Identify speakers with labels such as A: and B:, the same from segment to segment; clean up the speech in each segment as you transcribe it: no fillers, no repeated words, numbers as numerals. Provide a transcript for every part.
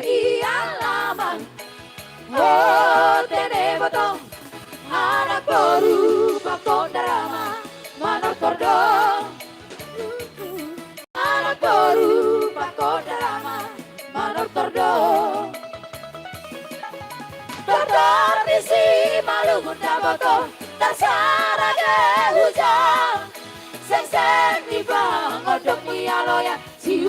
A: ialaman. Oh tene botong anak baru bakon darama manor tordong. Anak baru bakon darama manor tordong. Tordong isi malu muda botong tasarage hujan. Seng ni bang odok ni aloya si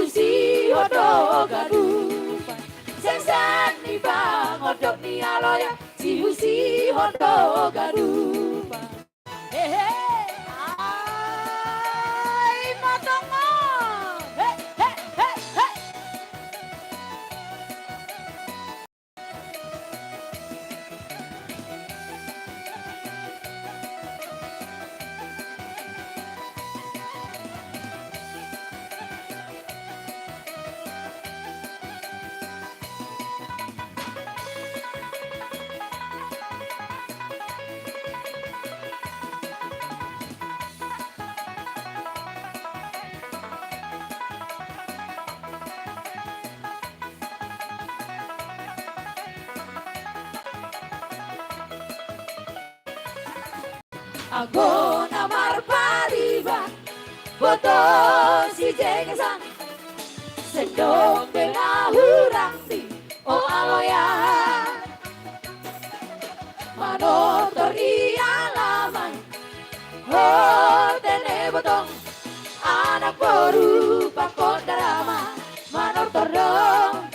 A: odok gadupan. Seng ni bang odok ni aloya si odok gadupan. Hehe, ay matong mo. He he he he. Aku namar pariba, foto si jengesan, sedong bela hurang di oh aloya, manotor ialaman, oh tene botong, anak baru pakon darama, manotor dong,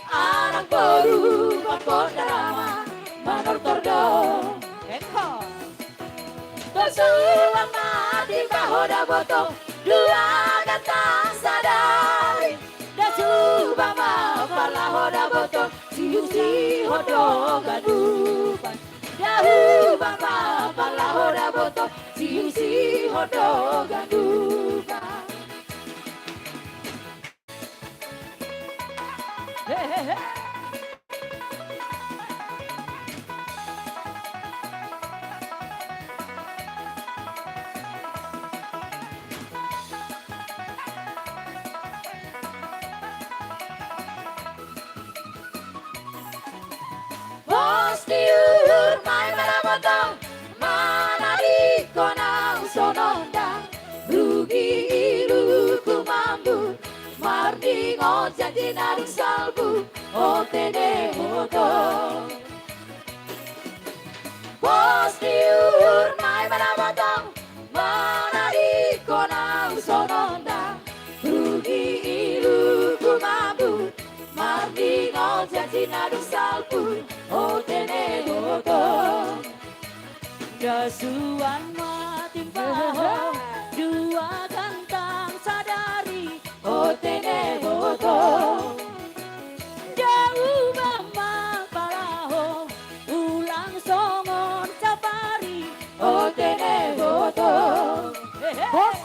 A: anak baru pakon darama, manotor dong. Selama di bahoda botong dua kata sadari dah coba mapala hoda botong si hodo gadupan dah bapa pala hoda botong si hodo gadupan. Hehehe. Diur mai marabotong mana di konang sononda rugi iluku mambu mardi ngojati naring salbu otene motong. Bos diur mai marabotong mana di konang sononda rugi iluku mambu mardi ngojati naring salbu otene botong. Dasuan mating baho dua gantang sadari otene botong. Jauh mama palaho ulang songon safari otene botong. Bos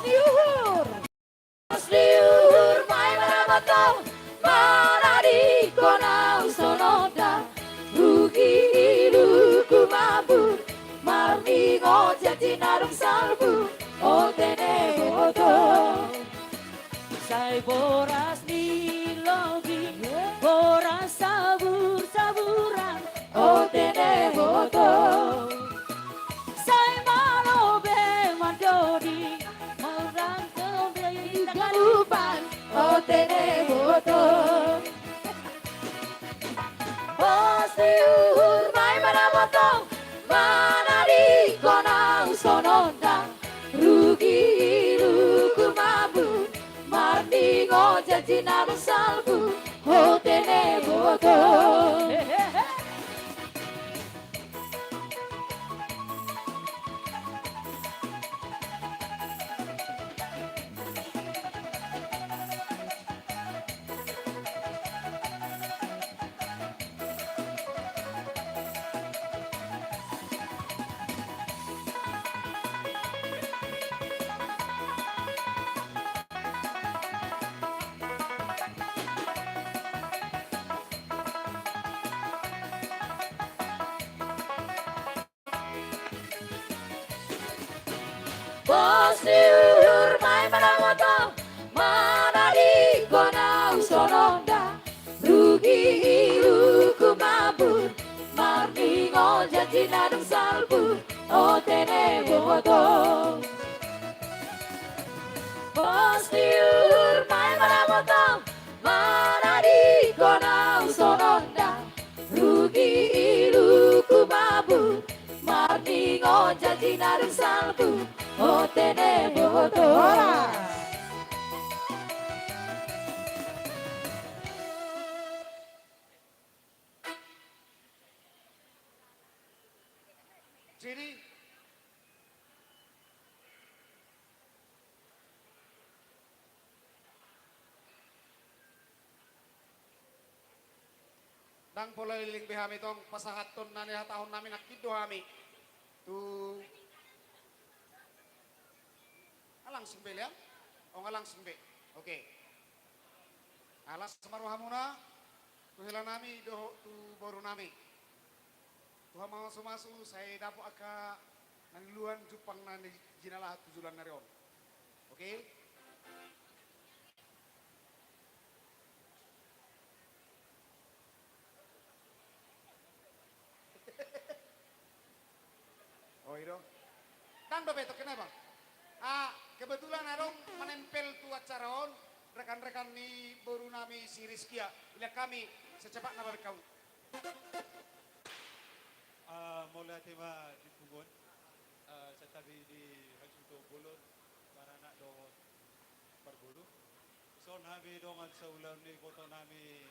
A: liur main marabotong mana di konau sonoda rugi iluku mabur marni ngojati narung salbu otene botong. Sai boras di lobi boras sabur-saburan otene botong. Sai malobe mandori marang kembali galupan otene botong. Liur mai marabotong mana di konang sononda rugi iluku mabu marni ngojati narung salbu otene botong. Bos liur mai marabotong mana di konau sononda rugi iluku mabur marningo janji nadung salbu o tene boto postiur mai marabotong maradi kona usononda rugi iluku mabur marningo janji nadung salbu o tene boto.
B: Jadi dang pola liling behami tong pasahaton nani tahun nami nakido hami tu alang singbe ya alang singbe oke alas semaru hamuna tu hela nami do tu boru nami Tuhan masu saya dapat aka naniluan Jepang nani jinalah tujulan narion. Oke? Oh itu. Dan bebeto kenapa? Kebetulan arong menempel tu acara on rekan-rekan ni baru nami si Rizkia. Bila kami secepatnya berkau.
C: Mula tema di Pugon, sa tabi di Hagsuto Bulot, para na do Barbulu. So nabi dongan sa ulam ni koto nami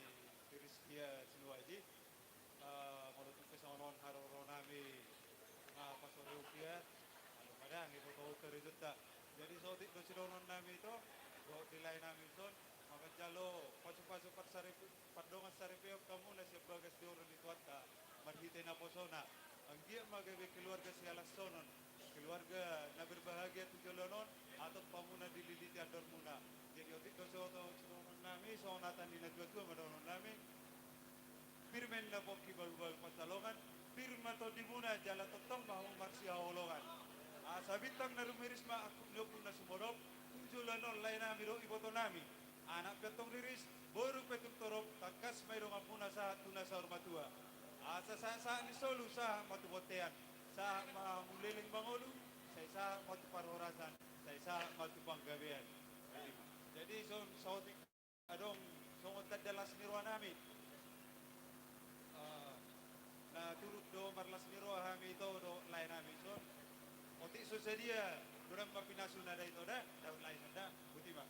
C: Tiriskia Sinuaji. Mula tu sa onon haroro nami pasorukia. Ano kadang ito to terijuta. Jadi so di do sidonon nami ito, do dilay nami son. Makajalo pasok-pasok pardongan sa repeo kamu na siya bagas di oron ito at marhite na po na ang giya magabi keluarga si Alasonon keluarga na berbahagia tujolonon atau pamuna dililiti ador muna jadi otik doso sonon nami sonatan di najwa madonon nami firmen na po kibal-bal patalongan firma to di muna jala totong bahu marsia holongan sabitang na rumiris ma aku nyopun na sumodop tujolonon lain nami do iboto nami anak betong riris baru petuk torok takas mayroong apuna sa tuna sa ormatua sa ni solu sa matubotean sa muliling mangolu sa matuparorasan sa matupanggabian jadi so adong songot dalas nirwa nami na turut do marlas nirwa hami ito do lain nami so otik so sedia durang mapinasu na da ito da daun lain da buti ba.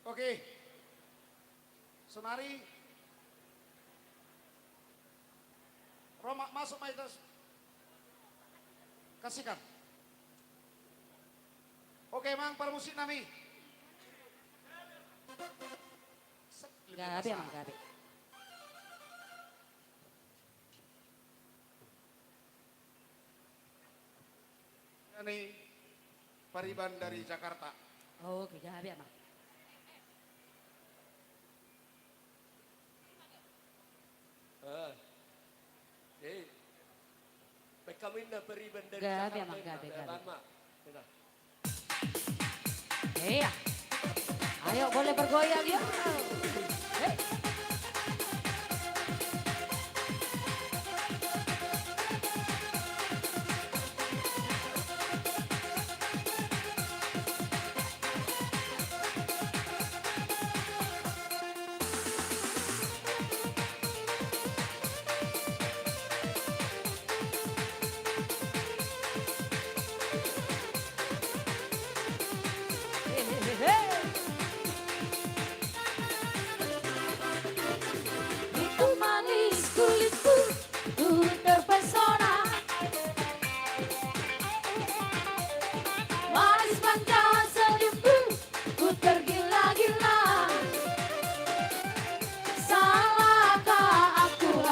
B: Oke. Senari Roma masuk Maitas. Kasihkan. Oke, Mang, para musik nami.
A: Gabi, Mang, gabi.
B: Ini Pariban dari Jakarta.
A: Oke, gabi, Mang.
D: kami na periban dari
A: Gabi,
D: sa
A: Amang, gabi, gabi.
D: Tama. Ina.
A: Iya. Ayo boleh bergoyang yuk.